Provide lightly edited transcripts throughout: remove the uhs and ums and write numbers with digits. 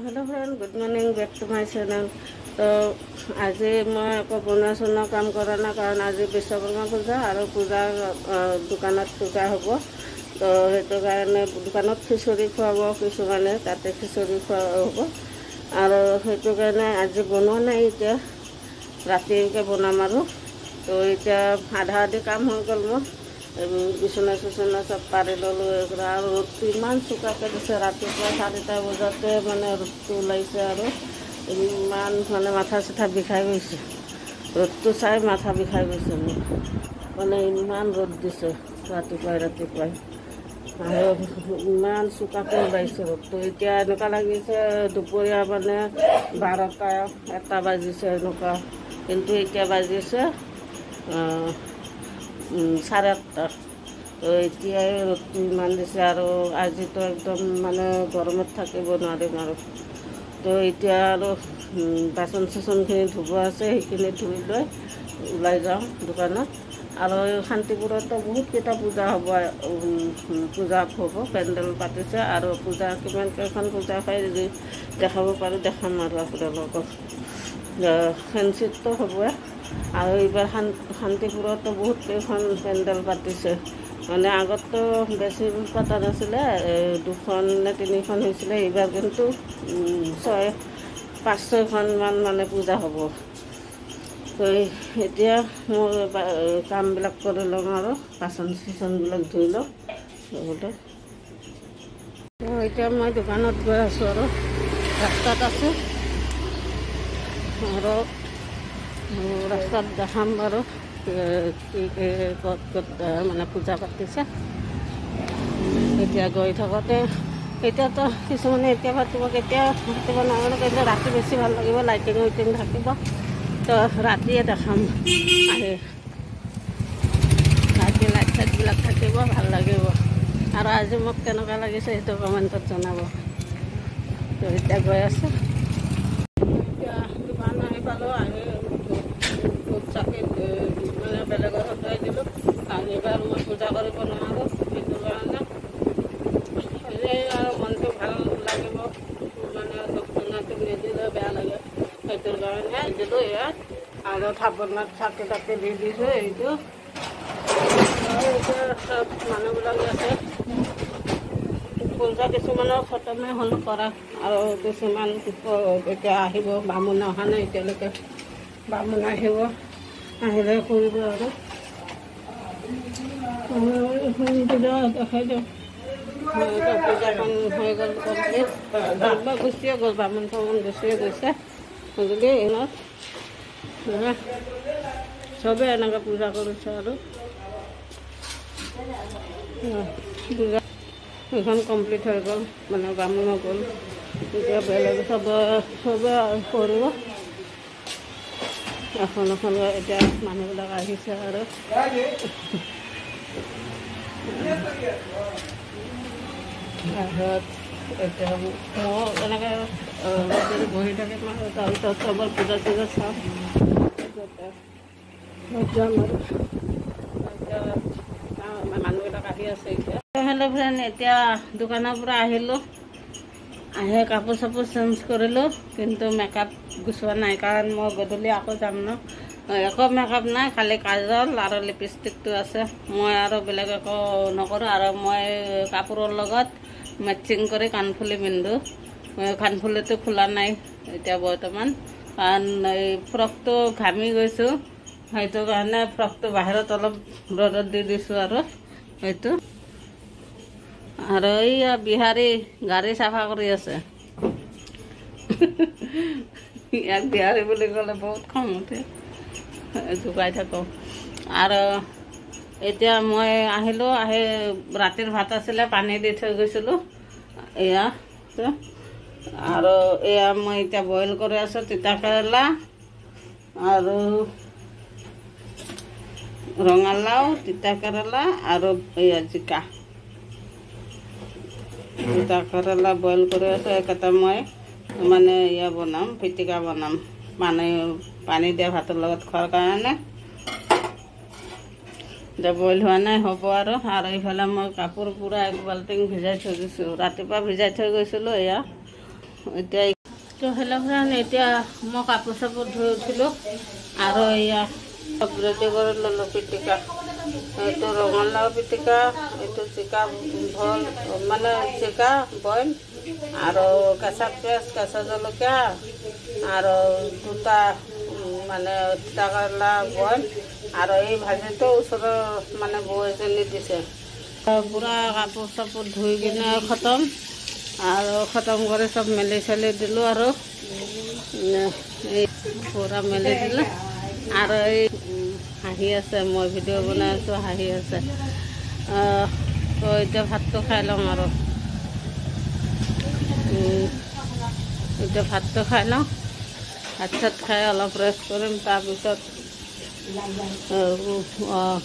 Hello friend, good morning back to my channel. तो आज मैं एक बना चना काम करा ना कारण आज विश्वकर्मा पूजा और पूजा दुकान पूजा हम। तो সেইটো কাৰণে দোকানত খিচুৰি খুৱাব কিছুমানে, তাতে খিচুৰি খোৱা হ'ব আৰু সেইটো কাৰণে আজি বনোৱা নাই, এতিয়া ৰাতিকে বনাম আৰু। তো এতিয়া আধা আধি কাম হৈ গ'ল মোৰ, বিচনা চিচনা চব পাৰি ল'লোঁ। আৰু ৰ'দটো ইমান চোকাকৈ দিছে, ৰাতিপুৱা 4টা বজাতে মানে ৰ'দটো ওলাইছে আৰু ইমান মানে মাথা চাথা বিষাই গৈছে। ৰ'দটো চাই মাথা বিষাই গৈছে মোৰ, মানে ইমান ৰ'দ দিছে ৰাতিপুৱাই আৰু ইমান চোকাকৈ ওলাইছে ৰ'দটো। এতিয়া এনেকুৱা লাগিছে দুপৰীয়া মানে 12টা বাজিছে এনেকুৱা, কিন্তু এতিয়া বাজিছে 8:30। তো এতিয়াই ৰ'দটো ইমান দিছে আৰু আজিতো একদম মানে গৰমত থাকিব নোৱাৰিম আৰু। তো এতিয়া আৰু বাচন চাচনখিনি ধুব আছে, সেইখিনি ধুই লৈ ওলাই যাওঁ দোকানত। আৰু শান্তিপুৰতো বহুতকেইটা পূজা হ'ব, পেণ্ডেল পাতিছে আৰু পূজা কিমানকেইখন পূজা হয় যদি দেখাব পাৰোঁ দেখাম আৰু আপোনালোকক। ফেঞ্চিততো হ'বই আৰু এইবাৰ শান্তিপুৰতো বহুত কেইখন পেণ্ডেল পাতিছে। মানে আগততো বেছি পতা নাছিলে, 2খন নে 3খন হৈছিলে। এইবাৰ কিন্তু 5-6খনমান মানে পূজা হ'ব। তো এতিয়া মোৰ কামবিলাক কৰি লওঁ আৰু বাচন চাচনবিলাক ধুই লওঁ লগতে। তো এতিয়া মই দোকানত গৈ আছোঁ আৰু ৰাস্তাত আছোঁ আৰু ৰাস্তাত দেখাম বাৰু ক'ত মানে পূজা পাতিছে। এতিয়া গৈ থাকোঁতে এতিয়াতো কিছুমানে এতিয়া পাতিব, কেতিয়া পাতিব নাজানো, কিন্তু ৰাতি বেছি ভাল লাগিব, লাইটিং থাকিব। তো ৰাতিয়ে দেখাম আহি, ৰাতি লাইট চাইটবিলাক থাকিব, ভাল লাগিব। আৰু আজি মোক কেনেকুৱা লাগিছে সেইটো কমেণ্টত জনাব। তো এতিয়া গৈ আছোঁ, এতিয়া দোকান আহি পালোঁ। আহি ধূপ চাকি মানে বেলেগৰ সদায় দিলোঁ, কাৰণ এইবাৰ মই পূজা কৰিব নোৱাৰোঁ। সেইটো কাৰণে আৰু মনটো ভাল লাগিব, মানে ধূপ ধূনাটো নিদিলে বেয়া লাগে, সেইটোৰ কাৰণে দিলোঁ ইয়াত। আৰু থাপনাত চাকি তাকি দি দিছোঁ। এইটো এতিয়া চব মানুহবিলাক আছে, পূজা কিছুমানৰ খতমে হ'ল কৰা আৰু কিছুমান এতিয়া আহিব। বামুণ অহা নাই এতিয়ালৈকে, বামুণ আহিব, আহিলে কৰিব আৰু দেখাই দিওঁ। পূজাখন হৈ গ'ল কমপ্লিট, গুচিয়ে গ'ল, বামুণ চামুণ গুচিয়ে গৈছে। গতিকে ইহঁত চবেই এনেকৈ পূজা কৰিছে আৰু পূজা সেইখন কমপ্লিট হৈ গ'ল, মানে বামুণো গ'ল। এতিয়া বেলেগ চবে কৰিব এখন এতিয়া মানুহবিলাক আহিছে আৰু এতিয়া মই এনেকৈ বহি থাকিম আৰু তাৰপিছত চবৰ পূজা চূজা চাম, যাম আৰু মানুহবিলাক আহি আছে এতিয়া। হেল্ল' ফ্ৰেণ্ড, এতিয়া দোকানৰ পৰা আহিলোঁ, আহি কাপোৰ চাপোৰ চেঞ্জ কৰিলোঁ, কিন্তু মেকআপ গুচোৱা নাই, কাৰণ মই গধূলি আকৌ যাম ন। একো মেকআপ নাই, খালি কাজল আৰু লিপষ্টিকটো আছে। মই আৰু বেলেগ একো নকৰোঁ। আৰু মই কাপোৰৰ লগত মেচিং কৰি কাণফুলি পিন্ধোঁ। কাণফুলিটো খোলা নাই এতিয়া বৰ্তমান, কাৰণ এই ফ্ৰকটো ঘামি গৈছোঁ, সেইটো কাৰণে ফ্ৰকটো বাহিৰত অলপ ৰ'দত দি দিছোঁ আৰু সেইটো। আৰু এইয়া বিহাৰী গাড়ী চাফা কৰি আছে। ইয়াক বিহাৰী বুলি ক'লে বহুত খং উঠে, জোকাই থাকোঁ। আৰু এতিয়া মই আহিলোঁ, আহি ৰাতিৰ ভাত আছিলে, পানী দি থৈ গৈছিলোঁ এয়া। আৰু এয়া মই এতিয়া বইল কৰি আছোঁ, তিতা কেৰেলা আৰু ৰঙালাও, তিতা কেৰেলা আৰু এয়া জিকা। তিতা কেৰেলা বইল কৰি আছোঁ, একেটা মই মানে এয়া বনাম, পিটিকা বনাম, পানী দিয়া ভাতৰ লগত খোৱাৰ কাৰণে। এতিয়া বইল হোৱা নাই, হ'ব আৰু। আৰু এইফালে মই কাপোৰ পূৰা 1 বাল্টিং ভিজাই থৈ গৈছোঁ, ৰাতিপুৱা ভিজাই থৈ গৈছিলোঁ। এয়া এতিয়া তো হেল্ল' ফ্ৰেণ্ড, এতিয়া মই কাপোৰ চাপোৰ ধুই উঠিলোঁ আৰু এয়া ৰেডি কৰি ল'লোঁ পিটিকা। এইটো ৰঙালাও পিটিকা, এইটো জিকা ভল মানে জিকা বইল আৰু কেঁচা পিঁয়াজ, কেঁচা জলকীয়া আৰু দুটা মানে তিতা কেৰেলা বইল আৰু এই ভাজিটো ওচৰৰ মানে বৌ এজনী দিছে। পূৰা কাপোৰ চাপোৰ ধুই কিনে খতম আৰু খতম কৰি চব মেলি চেলি দিলোঁ আৰু এই পূৰা মেলি দিলোঁ আৰু এই হাঁহি আছে, মই ভিডিঅ' বনাই আছোঁ, হাঁহি আছে। তো এতিয়া ভাতটো খাই লওঁ আৰু এতিয়া ভাতটো খাই লওঁ। ভাত চাত খাই অলপ ৰেষ্ট কৰিম, তাৰপিছত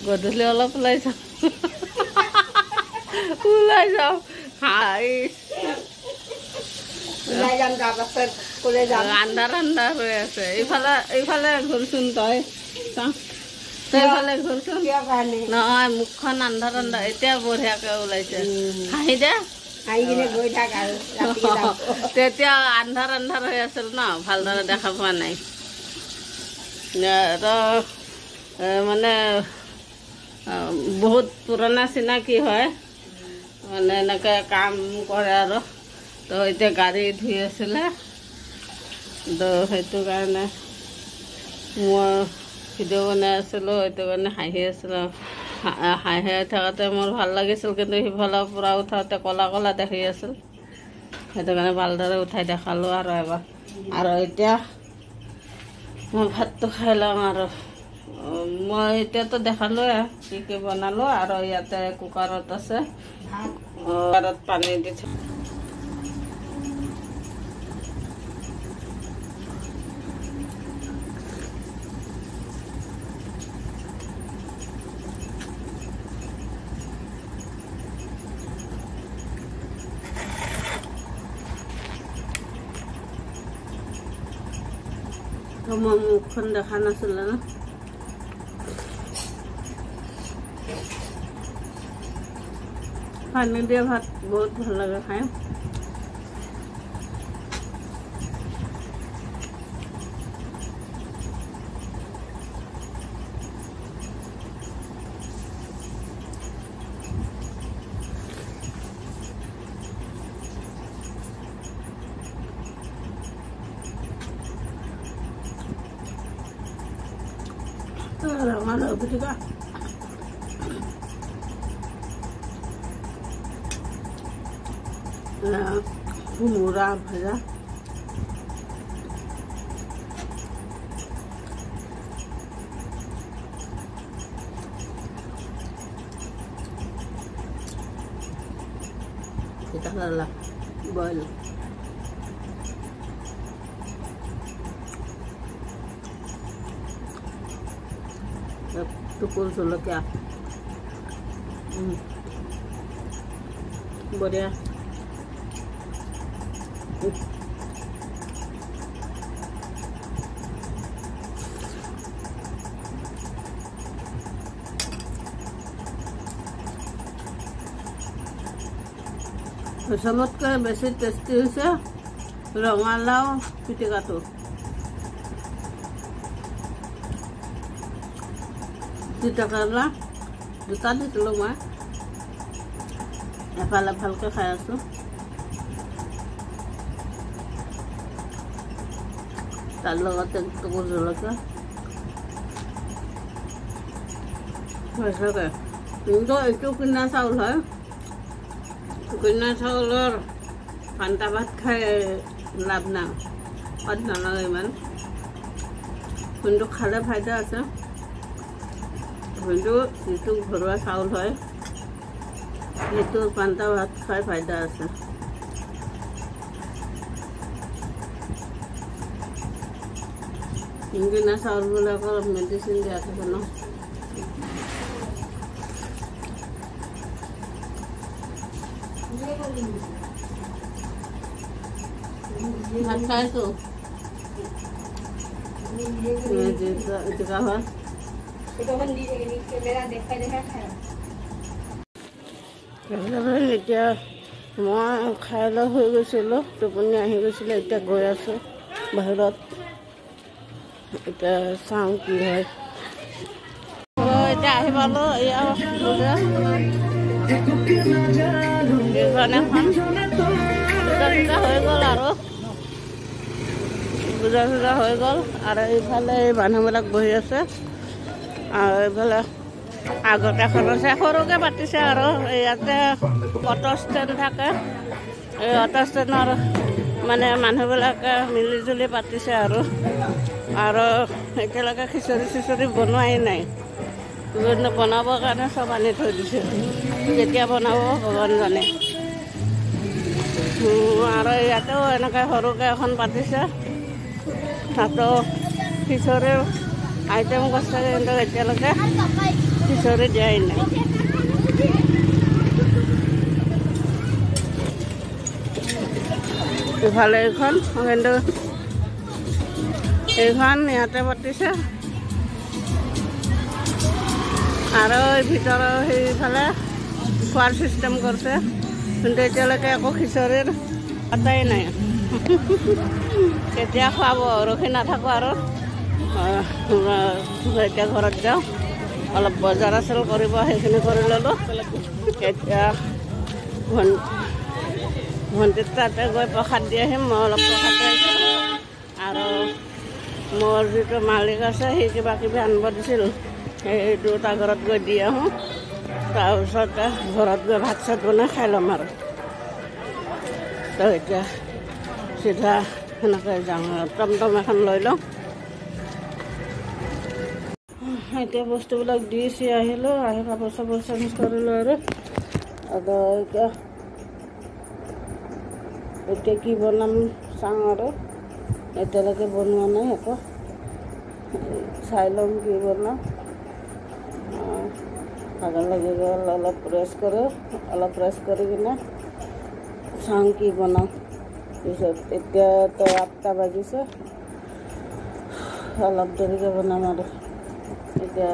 গধূলি অলপ ওলাই যাওঁ আন্ধাৰ আন্ধাৰ হৈ আছে। এইফালে ঘূৰচোন তই সেইফালে ঘূৰচোন। নহয়, মুখখন আন্ধাৰ আন্ধাৰ, এতিয়া বঢ়িয়াকৈ ওলাইছে। হাঁহি দে, তেতিয়া আন্ধাৰ আন্ধাৰ হৈ আছিল ন, ভালদৰে দেখা পোৱা নাই। মানে বহুত পুৰণা চিনাকি হয়, মানে এনেকৈ কাম কৰে আৰু। তো এতিয়া গাড়ী ধুই আছিলে, তো সেইটো কাৰণে মই ভিডিঅ' বনাই আছিলোঁ, সেইটো কাৰণে হাঁহি আছিলোঁ। হাঁহি থাকোঁতে মোৰ ভাল লাগিছিল, কিন্তু সিফালৰ পৰা উঠাওঁতে ক'লা ক'লা দেখি আছিল, সেইটো কাৰণে ভালদৰে উঠাই দেখালোঁ আৰু এবাৰ। আৰু এতিয়া মই ভাতটো খাই লওঁ আৰু মই এতিয়াতো দেখালোৱে কি কি বনালোঁ। আৰু ইয়াতে কুকাৰত আছে, কুকাৰত পানী দি মই মুখখন দেখা নাছিলে ন। পানী দিয়া ভাত বহুত ভাল লাগে খাই। ৰঙালাও পিটিকা, কোমোৰা ভাজা, তিতা কেৰেলা বইল, টুকুৰ জলকীয়া, বঢ়িয়া। চবতকৈ বেছি টেষ্টি হৈছে ৰঙালাও পিটিকাটো। তিতা কেৰেলা দুটা দিছিলোঁ মই, এফালে ভালকৈ খাই আছোঁ। তাৰ লগতে টুকুৰ জলকীয়া সঁচাকৈ। কিন্তু এইটো কিনা চাউল হয়, কিনা চাউলৰ পান্তা ভাত খাই লাভ নাই, সোৱাদ নালাগে ইমান। কিন্তু খালে ফাইদা আছে, কিন্তু যিটো ঘৰুৱা চাউল হয় সেইটো পান্তা ভাত খাই ফাইদা আছে। কিনা চাউলবিলাকৰ মেডিচিন দিয়া থাকে ন। ভাত খাইছোঁ জিকা ভাত। এতিয়া মই খাই লৈ হৈ গৈছিলোঁ, টোপনি আহি গৈছিলে। এতিয়া গৈ আছোঁ বাহিৰত, এতিয়া চাওঁ কি হয়। এতিয়া আহি পালোঁ, এয়া পূজা হৈ গ'ল আৰু পূজা চূজা হৈ গ'ল। আৰু এইফালে এই মানুহবিলাক বহি আছে, আৰু এইফালে আগত এখন আছে, সৰুকৈ পাতিছে আৰু ইয়াতে অটো ষ্টেণ্ড থাকে। এই অটো ষ্টেণ্ডৰ মানে মানুহবিলাকে মিলি জুলি পাতিছে আৰু এতিয়ালৈকে খিচৰি চিচৰি বনোৱাই নাই। বনাবৰ কাৰণে চব আনি থৈ দিছে, কেতিয়া বনাব ভগৱান জানে। আৰু ইয়াতেও এনেকৈ সৰুকৈ এখন পাতিছে, তাতো খিচৰিৰ আইটেম কৰিছে, কিন্তু এতিয়ালৈকে খিচৰি দিয়াই নাই। ইফালে এইখন, কিন্তু এইখন ইয়াতে পাতিছে, আৰু ভিতৰৰ সেইফালে খোৱাৰ চিষ্টেম কৰিছে, কিন্তু এতিয়ালৈকে একো খিচৰিৰ পাতাই নাই। কেতিয়া খুৱাব ৰখি নাথাকোঁ আৰু এতিয়া ঘৰত যাওঁ, অলপ বজাৰ আছিল কৰিব, সেইখিনি কৰি ল'লোঁ। এতিয়া ভণ্টিৰ তাতে গৈ প্ৰসাদ দি আহিম। মই অলপ প্ৰসাদ আহিছোঁ, আৰু মোৰ যিটো মালিক আছে সি কিবা কিবি আনিব দিছিল, সেই দুটা ঘৰত গৈ দি আহোঁ, তাৰপিছতে ঘৰত গৈ ভাত চাত বনাই খাই ল'ম আৰু। তো এতিয়া চিধা সেনেকৈ যাওঁ, টমটম এখন লৈ লওঁ। এতিয়া বস্তুবিলাক দি আহিলোঁ, আহি কাপোৰ চাপোৰ চেঞ্জ কৰিলোঁ আৰু এতিয়া কি বনাম চাওঁ আৰু এতিয়ালৈকে বনোৱা নাই একো, চাই ল'ম কি বনাওঁ। ভাগৰ লাগি গ'ল, অলপ ৰেষ্ট কৰোঁ, অলপ ৰেষ্ট কৰি কিনে চাওঁ কি বনাওঁ। পিছত এতিয়াতো 8টা বাজিছে, অলপ দেৰিকৈ বনাম আৰু। এতিয়া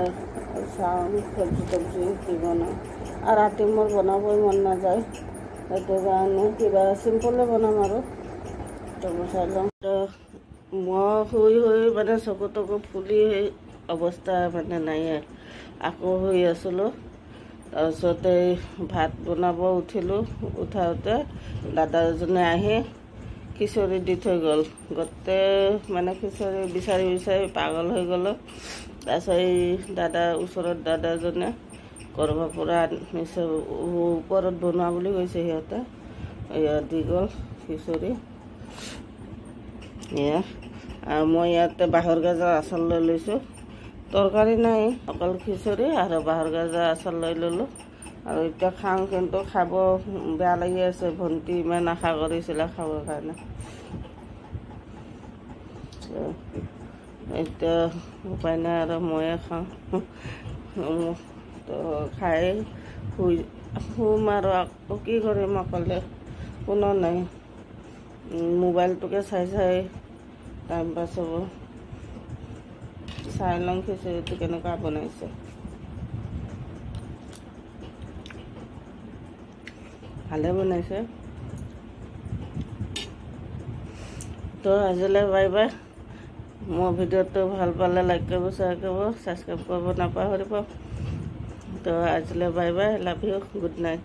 চাওঁ চব্জি তব্জি কি বনাওঁ, আৰু ৰাতি মোৰ বনাবই মন নাযায়, সেইটো কাৰণে কিবা চিম্পলে বনাম আৰু। চাই লওঁ। মই শুই মানে চকু তকু ফুলি অৱস্থা মানে নাই, আকৌ শুই আছিলোঁ। তাৰপিছতে ভাত বনাব উঠিলোঁ, উঠাওঁতে দাদা এজনে আহি খিচৰি দি থৈ গ'ল। গোটেই মানে খিচৰি বিচাৰি বিচাৰি পাগল হৈ গ'লোঁ। তাৰপিছত এই ওচৰত দাদাজনে কৰবাৰ পৰা নিচে, ওপৰত বনোৱা বুলি কৈছে সিহঁতে, ইয়াত দি গ'ল খিচৰি। এয়া, আৰু মই ইয়াতে বাঁহৰ গাজৰ আচাৰ লৈ লৈছোঁ, তৰকাৰী নাই, অকল খিচৰি আৰু বাঁহৰ গাজৰ আচাৰ লৈ ল'লোঁ। আৰু এতিয়া খাওঁ, কিন্তু খাব বেয়া লাগি আছে, ভণ্টি ইমান আশা কৰিছিলে খাবৰ কাৰণে। এতিয়া উপায় নাই আৰু ময়ে খাওঁ। তো খাই শুম আৰু আকৌ কি কৰিম, অকলে কোনো নাই, মোবাইলটোকে চাই চাই টাইম পাছ হ'ব। চাই লওঁ খিচৰিটো কেনেকুৱা বনাইছে। ভালে বনাইছে। তো আজিলৈ বাই বাই। মোৰ ভিডিঅ'টো ভাল পালে লাইক কৰিব, শ্বেয়াৰ কৰিব, ছাবস্ক্ৰাইব কৰিব নাপাহৰিব। তো আজিলৈ bye bye, love you, good night.